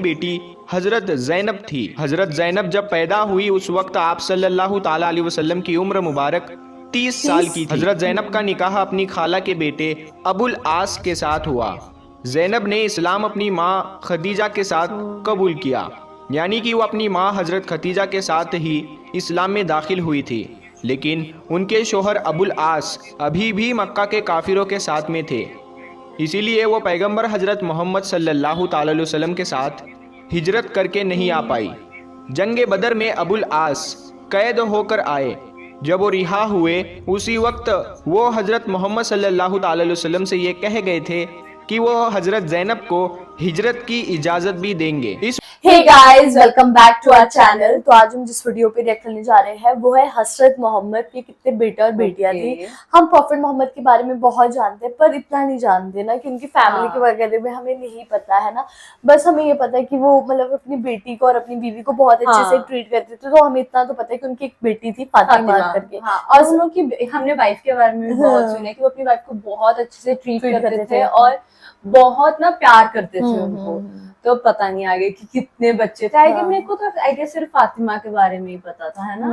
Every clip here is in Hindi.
बेटी हजरत जैनब थी। हजरत जैनब जब पैदा हुई उस वक्त आप सल्लल्लाहु ताला अलैहि वसल्लम की उम्र मुबारक 30 साल की थी। हजरत जैनब का निकाह अपनी खाला के बेटे अबुल आस के साथ हुआ। जैनब ने इस्लाम अपनी माँ खदीजा के साथ कबूल किया, यानी कि वो अपनी माँ हजरत खदीजा के साथ ही इस्लाम में दाखिल हुई थी। लेकिन उनके शोहर अबुल आस अभी भी मक्का के काफिरों के साथ में थे, इसीलिए वो पैगंबर हजरत मोहम्मद सल्लल्लाहु ताला अलैहि वसल्लम के साथ हिजरत करके नहीं आ पाई। जंगे बदर में अबुल आस कैद होकर आए। जब वो रिहा हुए उसी वक्त वो हजरत मोहम्मद सल्लल्लाहु ताला अलैहि वसल्लम से ये कह गए थे कि वो हजरत जैनब को हिजरत की इजाजत भी देंगे। Hey guys, welcome back to our channel. तो आज हम जिस वीडियो पे रिएक्ट करने जा रहे हैं वो है हजरत मोहम्मद के कितने बेटे और बेटियां थी। हम प्रॉफिट मोहम्मद के बारे में बहुत जानते हैं पर इतना नहीं जानते ना कि उनकी फैमिली के वगैरह में हमें नहीं पता है ना। बस हमें ये पता है कि वो मतलब अपनी बेटी को और अपनी बीवी को बहुत अच्छे से ट्रीट करते थे। तो हमें इतना तो पता है कि उनकी एक बेटी थी फातिमा करके। और उन लोग की हमने वाइफ के बारे में बहुत सुना है कि वो अपनी वाइफ को बहुत अच्छे से ट्रीट करते थे और बहुत ना प्यार करते थे उनको। तो पता नहीं आगे कि कितने बच्चे थे। आई मेरे को तो आइडिया सिर्फ फातिमा के बारे में ही पता था, है ना,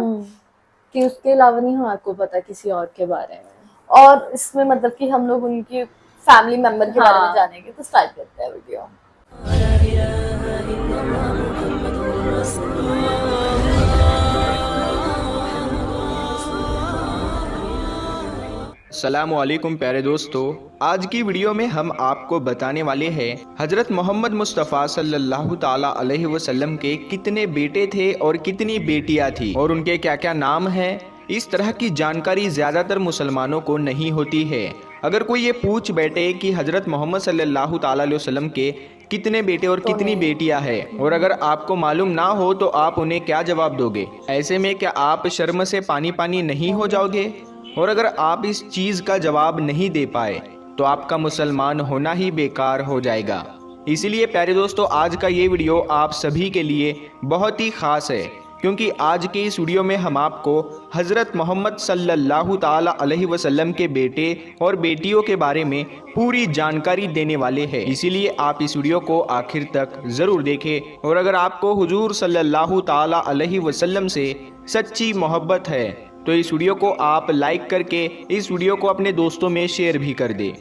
कि उसके अलावा नहीं हमारे को पता किसी और के बारे में। और इसमें मतलब कि हम लोग उनकी फैमिली मेंबर के बारे में जानेंगे। तो स्टार्ट करते हैं वीडियो। अस्सलामुअलैकुम प्यारे दोस्तों, आज की वीडियो में हम आपको बताने वाले हैं हजरत मोहम्मद मुस्तफ़ा सल्लल्लाहु ताला अलैहि वसल्लम के कितने बेटे थे और कितनी बेटियां थी और उनके क्या क्या नाम हैं। इस तरह की जानकारी ज़्यादातर मुसलमानों को नहीं होती है। अगर कोई ये पूछ बैठे कि हजरत मोहम्मद सल्लल्लाहु ताला अलैहि वसल्लम के कितने बेटे और कितनी बेटियां हैं और अगर आपको मालूम ना हो तो आप उन्हें क्या जवाब दोगे? ऐसे में क्या आप शर्म से पानी पानी नहीं हो जाओगे? और अगर आप इस चीज़ का जवाब नहीं दे पाए तो आपका मुसलमान होना ही बेकार हो जाएगा। इसीलिए प्यारे दोस्तों, आज का ये वीडियो आप सभी के लिए बहुत ही ख़ास है, क्योंकि आज के इस वीडियो में हम आपको हज़रत मोहम्मद सल्लल्लाहु ताला अलैहि वसल्लम के बेटे और बेटियों के बारे में पूरी जानकारी देने वाले हैं। इसीलिए आप इस वीडियो को आखिर तक ज़रूर देखें। और अगर आपको हुजूर सल्लल्लाहु ताला अलैहि वसल्लम से सच्ची मोहब्बत है तो इस वीडियो को आप लाइक करके इस वीडियो को अपने दोस्तों में शेयर भी कर दें,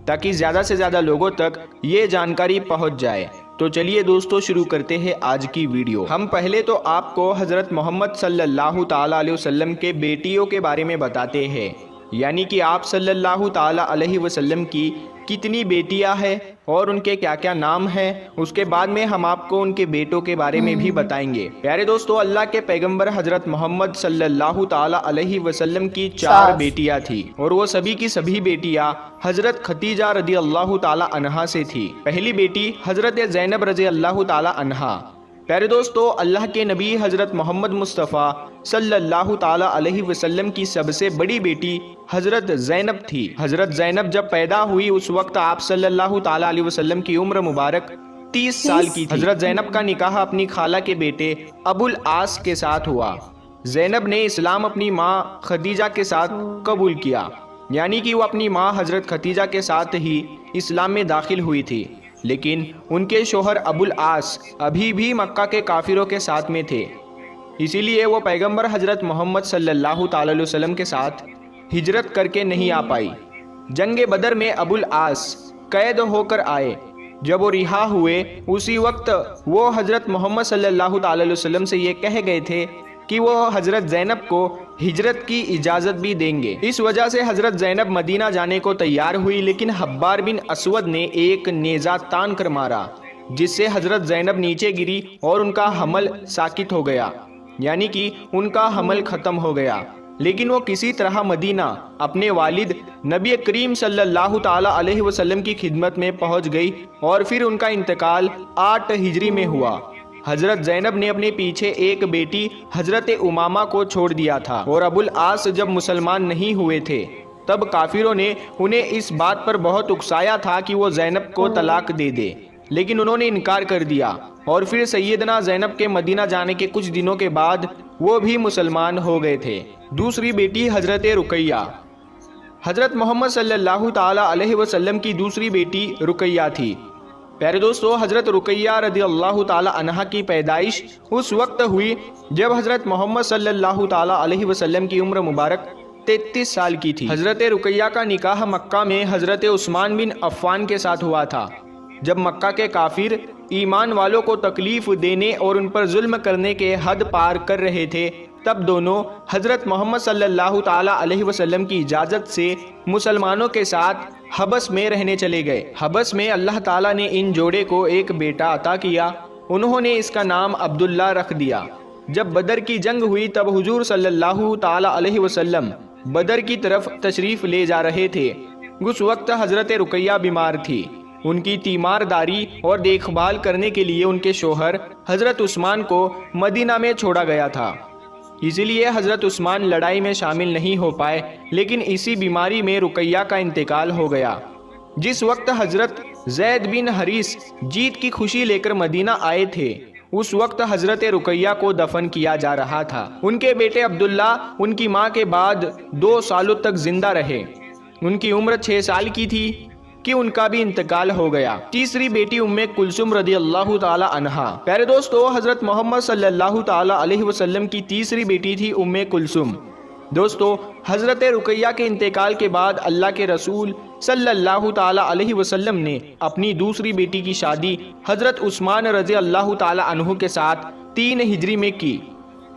ताकि ज़्यादा से ज़्यादा लोगों तक ये जानकारी पहुंच जाए। तो चलिए दोस्तों, शुरू करते हैं आज की वीडियो। हम पहले तो आपको हज़रत मोहम्मद सल्लल्लाहु ताला अलैहि वसल्लम के बेटियों के बारे में बताते हैं, यानी कि आप सल्लल्लाहु ताला अलैहि वसल्लम की कितनी बेटियां हैं और उनके क्या क्या नाम हैं। उसके बाद में हम आपको उनके बेटों के बारे में भी बताएंगे। प्यारे दोस्तों, अल्लाह के पैगंबर हजरत मोहम्मद सल्लल्लाहु ताला अलैहि वसल्लम की 4 बेटियां थी और वो सभी की सभी बेटियां हजरत खदीजा रज़ी अल्लाह ताला अन्हा से थी। पहली बेटी हजरत जैनब रज़ी अल्लाह ताला अन्हा। प्यारे दोस्तों, अल्लाह के नबी हजरत मोहम्मद मुस्तफ़ा सल्लल्लाहु ताला अलैहि वसल्लम की सबसे बड़ी बेटी हजरत जैनब थी। हजरत जैनब जब पैदा हुई उस वक्त आप सल्लल्लाहु ताला अलैहि वसल्लम की उम्र मुबारक 30 साल की थी। हजरत जैनब का निकाह अपनी खाला के बेटे अबुल आस के साथ हुआ। जैनब ने इस्लाम अपनी माँ खदीजा के साथ कबूल किया, यानी कि वो अपनी माँ हजरत खदीजा के साथ ही इस्लाम में दाखिल हुई थी। लेकिन उनके शोहर अबुल आस अभी भी मक्का के काफिरों के साथ में थे, इसीलिए वो पैगंबर हजरत मोहम्मद सल्लल्लाहु ताला अलैहि वसल्लम के साथ हिजरत करके नहीं आ पाई। जंगे बदर में अबुल आस कैद होकर आए। जब वो रिहा हुए उसी वक्त वो हजरत मोहम्मद सल्लल्लाहु ताला अलैहि वसल्लम से ये कह गए थे कि वो हजरत जैनब को हिजरत की इजाज़त भी देंगे। इस वजह से हजरत जैनब मदीना जाने को तैयार हुई, लेकिन हब्बार बिन असवद ने एक नेज़ा तान कर मारा, जिससे हजरत जैनब नीचे गिरी और उनका हमल साकित हो गया, यानी कि उनका हमल ख़त्म हो गया। लेकिन वो किसी तरह मदीना अपने वालिद नबी करीम सल्लल्लाहु ताला अलैहि वसल्लम की खिदमत में पहुंच गई और फिर उनका इंतकाल 8 हिजरी में हुआ। हजरत जैनब ने अपने पीछे एक बेटी हजरत उमामा को छोड़ दिया था और अबुल आस जब मुसलमान नहीं हुए थे तब काफिरों ने उन्हें इस बात पर बहुत उकसाया था कि वो जैनब को तलाक दे दे, लेकिन उन्होंने इनकार कर दिया। और फिर सैयदना जैनब के मदीना जाने के कुछ दिनों के बाद वो भी मुसलमान हो गए थे। दूसरी बेटी हजरत रुकैया। हजरत मोहम्मद सल्लल्लाहु ताला अलैहि वसल्लम की दूसरी बेटी रुकैया थी। प्यारे दोस्तों, हजरत रुकैया रदी अल्लाह ताला अन्हा की पैदाइश उस वक्त हुई जब हजरत मोहम्मद सल्लल्लाहु ताला अलैहि वसल्लम की उम्र मुबारक 33 साल की थी। हजरत रुकैया का निकाह मक्का में हजरत उस्मान बिन अफ़्फ़ान के साथ हुआ था। जब मक्का के काफिर ईमान वालों को तकलीफ देने और उन पर जुल्म करने के हद पार कर रहे थे, तब दोनों हजरत मोहम्मद सल्लल्लाहु ताला अलैहि वसल्लम की इजाज़त से मुसलमानों के साथ हबस में रहने चले गए। हबस में अल्लाह ताला ने इन जोड़े को एक बेटा अता किया। उन्होंने इसका नाम अब्दुल्ला रख दिया। जब बदर की जंग हुई तब हुजूर सल्लल्लाहु ताला अलैहि वसल्लम बदर की तरफ तशरीफ ले जा रहे थे। उस वक्त हजरत रुकैया बीमार थी। उनकी तीमारदारी और देखभाल करने के लिए उनके शोहर हजरत उस्मान को मदीना में छोड़ा गया था। इसीलिए हजरत उस्मान लड़ाई में शामिल नहीं हो पाए, लेकिन इसी बीमारी में रुकैया का इंतकाल हो गया। जिस वक्त हजरत जैद बिन हरीस जीत की खुशी लेकर मदीना आए थे, उस वक्त हजरत रुकैया को दफन किया जा रहा था। उनके बेटे अब्दुल्ला उनकी मां के बाद 2 सालों तक जिंदा रहे। उनकी उम्र 6 साल की थी कि उनका भी इंतकाल हो गया। तीसरी बेटी उम्मे कुलसुम रदी अल्लाह ताला अन्हा। प्यारे दोस्तों, हजरत मोहम्मद सल्लल्लाहु ताला अलैहि वसल्लम की तीसरी बेटी थी उम्मे कुलसुम। दोस्तों, हजरत रुकैया के इंतकाल के बाद अल्लाह के रसूल सल्लल्लाहु ताला अलैहि वसल्लम ने अपनी दूसरी बेटी की शादी हजरत उस्मान रजी अल्लाह ताला अन्हु के साथ 3 हिजरी में की।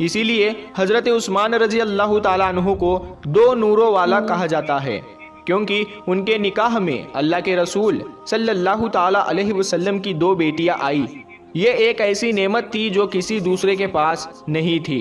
इसीलिए हजरत उस्मान रजी अल्लाह ताला अन्हु को 2 नूरों वाला कहा जाता है, क्योंकि उनके निकाह में अल्लाह के रसूल सल्लल्लाहु ताला अलैहि वसल्लम की 2 बेटियां आई। ये एक ऐसी नेमत थी जो किसी दूसरे के पास नहीं थी।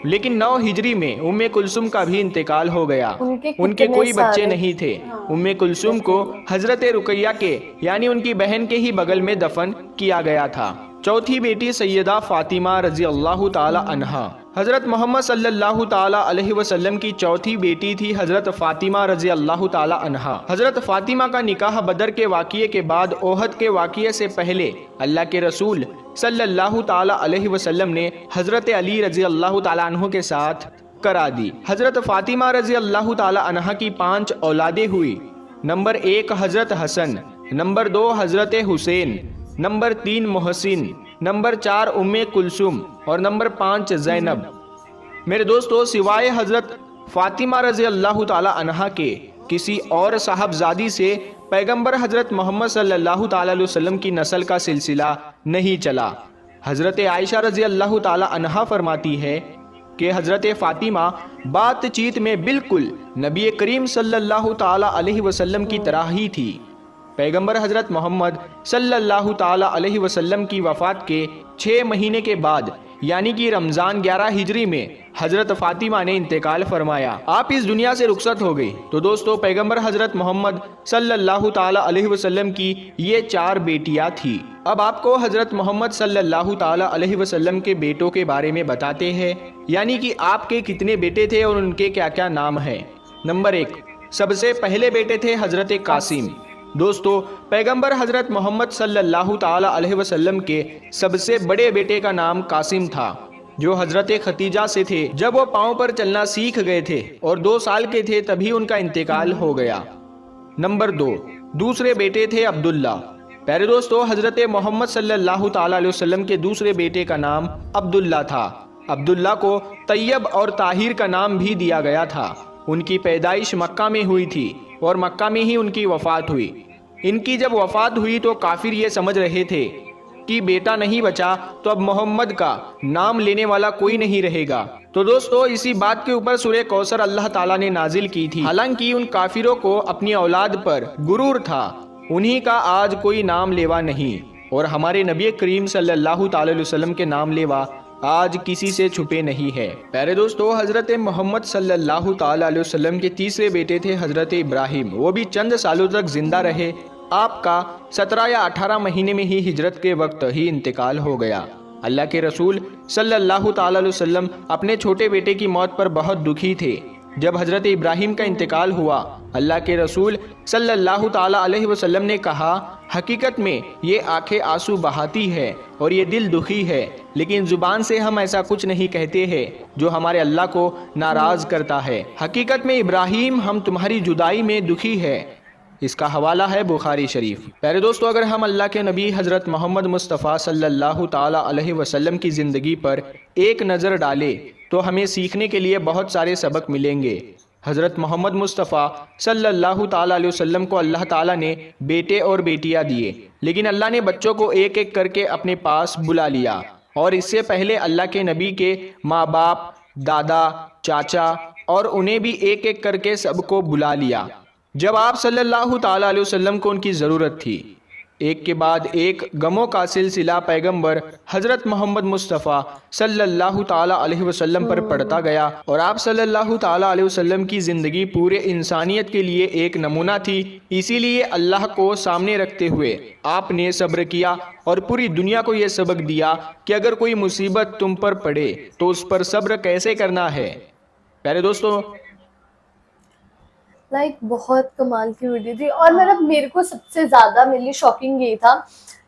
लेकिन 9 हिजरी में उम्मे कुलसुम का भी इंतकाल हो गया। उनके कोई बच्चे नहीं थे। उम्मे कुलसुम को हजरत रुकैया के यानी उनकी बहन के ही बगल में दफन किया गया था। चौथी बेटी सैयदा फातिमा रजी अल्लाह ताला अन्हा। हजरत मोहम्मद सल्लल्लाहु ताला अलैहि वसल्लम की चौथी बेटी थी हजरत फातिमा रजी अल्लाह ताला अन्हा। हजरत फातिमा का निकाह बदर के वाक़िए के बाद ओहद के वाक़िए से पहले अल्लाह के रसूल सल्लल्लाहु ताला अलैहि वसल्लम ने हजरत अली रजी अल्लाह ताला अन्हु के साथ करा दी। हजरत फातिमा रजी अल्लाह ताला अन्हा की 5 औलादें हुई। नंबर 1 हजरत हसन, नंबर 2 हजरत हुसैन, नंबर 3 मोहसिन, नंबर 4 उम्मे कुलसुम और नंबर 5 जैनब। मेरे दोस्तों, सिवाय हजरत फातिमा रजी अल्लाह ताला अन्हा के किसी और साहबजादी से पैगंबर हजरत मोहम्मद सल्लल्लाहु ताला अलैहि वसल्लम की नस्ल का सिलसिला नहीं चला। हजरत आयशा रजी अल्लाह ताला अन्हा फरमाती है कि हजरत फातिमा बातचीत में बिल्कुल नबी करीम सल्लल्लाहु ताला अलैहि वसल्लम की तरह ही थी। पैगंबर हजरत मोहम्मद सल्लल्लाहु ताला अलैहि वसल्लम की वफ़ात के 6 महीने के बाद यानी कि रमज़ान 11 हिजरी में हजरत फातिमा ने इंतकाल फरमाया। आप इस दुनिया से रुखसत हो गई। तो दोस्तों, पैगंबर हजरत मोहम्मद सल्लल्लाहु ताला अलैहि वसल्लम की ये 4 बेटियां थी। अब आपको हजरत मोहम्मद सल्लल्लाहु ताला अलैहि वसल्लम के बेटों के बारे में बताते हैं, यानी कि आपके कितने बेटे थे और उनके क्या क्या नाम है। नंबर 1, सबसे पहले बेटे थे हजरत कासिम। दोस्तों, पैगंबर हजरत मोहम्मद सल्लल्लाहु ताला अलैहि वसल्लम के सबसे बड़े बेटे का नाम कासिम था, जो हजरत खतीजा से थे। जब वो पांव पर चलना सीख गए थे और 2 साल के थे तभी उनका इंतकाल हो गया। नंबर 2, दूसरे बेटे थे अब्दुल्ला। प्यारे दोस्तों, हजरत मोहम्मद सल्लल्लाहु ताला अलैहि वसल्लम के दूसरे बेटे का नाम अब्दुल्ला था। अब्दुल्ला को तैयब और ताहिर का नाम भी दिया गया था। उनकी पैदाइश मक्का में हुई थी और मक्का में ही उनकी वफ़ात हुई। इनकी जब वफ़ात हुई तो काफिर ये समझ रहे थे कि बेटा नहीं बचा तो अब मोहम्मद का नाम लेने वाला कोई नहीं रहेगा। तो दोस्तों, इसी बात के ऊपर सूरह कौसर अल्लाह ताला ने नाजिल की थी। हालांकि उन काफिरों को अपनी औलाद पर गुरूर था, उन्हीं का आज कोई नाम लेवा नहीं, और हमारे नबी करीम सल्लल्लाहु ताला अलैहि वसल्लम के नाम लेवा आज किसी से छुपे नहीं है। प्यारे दोस्तों, हजरत मोहम्मद सल्लल्लाहु ताला अलैहि वसल्लम के तीसरे बेटे थे हजरत इब्राहिम। वो भी चंद सालों तक जिंदा रहे। आपका 17 या 18 महीने में ही हिजरत के वक्त ही इंतकाल हो गया। अल्लाह के रसूल सल्लल्लाहु ताला अलैहि वसल्लम अपने छोटे बेटे की मौत पर बहुत दुखी थे। जब हजरत इब्राहिम का इंतकाल हुआ, अल्लाह के रसूल सल्लल्लाहु ताला अलैहि वसल्लम ने कहा, हकीकत में ये आंखें आंसू बहाती है और ये दिल दुखी है, लेकिन जुबान से हम ऐसा कुछ नहीं कहते हैं जो हमारे अल्लाह को नाराज करता है। हकीकत में इब्राहिम, हम तुम्हारी जुदाई में दुखी है, इसका हवाला है बुखारी शरीफ। प्यारे दोस्तों, अगर हम अल्लाह के नबी हज़रत मोहम्मद मुस्तफ़ा सल्लल्लाहु ताला अलैहि वसल्लम की ज़िंदगी पर एक नज़र डालें तो हमें सीखने के लिए बहुत सारे सबक मिलेंगे। हज़रत मोहम्मद मुस्तफ़ा सल्लल्लाहु ताला अलैहि वसल्लम को अल्लाह ताला ने बेटे और बेटियां दिए, लेकिन अल्लाह ने बच्चों को एक एक करके अपने पास बुला लिया। और इससे पहले अल्लाह के नबी के माँ बाप, दादा, चाचा और उन्हें भी एक एक करके सबको बुला लिया जब आप सल्लल्लाहु ताला अलैहि वसल्लम को उनकी ज़रूरत थी। एक के बाद एक गमों का सिलसिला पैगंबर हज़रत मोहम्मद मुस्तफ़ा सल्लल्लाहु ताला अलैहि वसल्लम पर पड़ता गया और आप सल्लल्लाहु ताला अलैहि वसल्लम की ज़िंदगी पूरे इंसानियत के लिए एक नमूना थी। इसीलिए अल्लाह को सामने रखते हुए आपने सब्र किया और पूरी दुनिया को यह सबक दिया कि अगर कोई मुसीबत तुम पर पड़े तो उस पर सब्र कैसे करना है। प्यारे दोस्तों, बहुत कमाल की वीडियो थी। और मतलब मेरे को सबसे ज्यादा मेरे लिए शॉकिंग ये था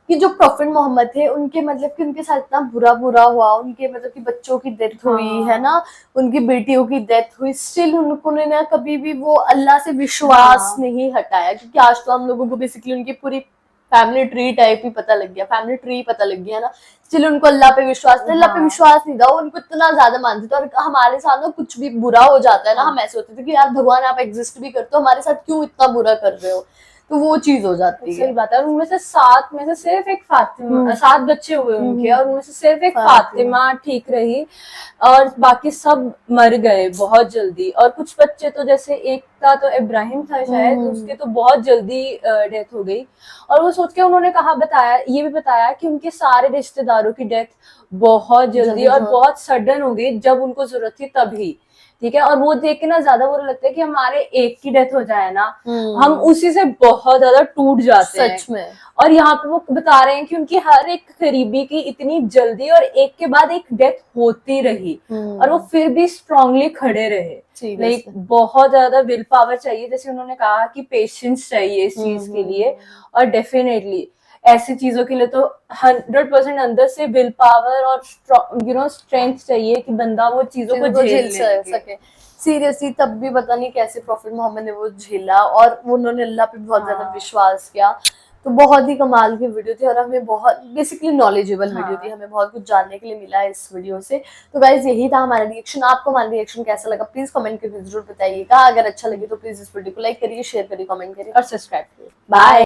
कि जो प्रॉफिट मोहम्मद थे उनके मतलब कि उनके साथ इतना बुरा हुआ, उनके मतलब कि बच्चों की डेथ हुई है ना, उनकी बेटियों की डेथ हुई, स्टिल उन्होंने ना कभी भी वो अल्लाह से विश्वास नहीं हटाया। क्योंकि आज तो हम लोगों को बेसिकली उनकी पूरी फैमिली ट्री टाइप ही पता लग गया, फैमिली ट्री पता लग गया ना, स्टिल उनको अल्लाह पे विश्वास था। अल्लाह पे विश्वास नहीं था, उनको इतना ज्यादा मानते थे। और हमारे साथ ना कुछ भी बुरा हो जाता है ना, हम ऐसे होते थे कि यार भगवान आप एग्जिस्ट भी करते हो, हमारे साथ क्यों इतना बुरा कर रहे हो, तो वो चीज हो जाती है। सही बात है। और उनमें से 7 में से सिर्फ एक फातिमा, 7 बच्चे हुए उनके, और उनमें से सिर्फ एक फातिमा ठीक रही और बाकी सब मर गए बहुत जल्दी। और कुछ बच्चे तो जैसे एक का तो इब्राहिम था शायद, उसके तो बहुत जल्दी डेथ हो गई। और वो सोच के उन्होंने ये भी बताया कि उनके सारे रिश्तेदारों की डेथ बहुत जल्दी और बहुत सडन हो गई, जब उनको जरूरत थी तभी। ठीक है। और वो देख के ना ज्यादा बुरा लगता है कि हमारे एक की डेथ हो जाए ना, हम उसी से बहुत ज्यादा टूट जाते हैं सच में। और यहाँ पे वो बता रहे हैं कि उनकी हर एक करीबी की इतनी जल्दी और एक के बाद एक डेथ होती रही और वो फिर भी स्ट्रांगली खड़े रहे। लाइक बहुत ज्यादा विल पावर चाहिए, जैसे उन्होंने कहा कि पेशेंस चाहिए इस चीज के लिए। और डेफिनेटली ऐसी चीजों के लिए तो 100% अंदर से विल पावर और स्ट्रेंथ चाहिए कि बंदा वो चीजों को झेल सके। सीरियसली तब भी पता नहीं कैसे प्रॉफिट मोहम्मद ने वो झेला और उन्होंने अल्लाह पे बहुत ज्यादा विश्वास किया। तो बहुत ही कमाल की वीडियो थी और हमें बहुत बेसिकली नॉलेजेबल वीडियो थी, हमें बहुत कुछ जानने के लिए मिला है इस वीडियो से। तो गाइज यही था हमारा रिएक्शन। आपको हमारा रिएक्शन कैसा लगा प्लीज कमेंट करके जरूर बताइएगा। अगर अच्छा लगे तो प्लीज इस वीडियो को लाइक करिए, शेयर करिए, कमेंट करिए और सब्सक्राइब करिए। बाय।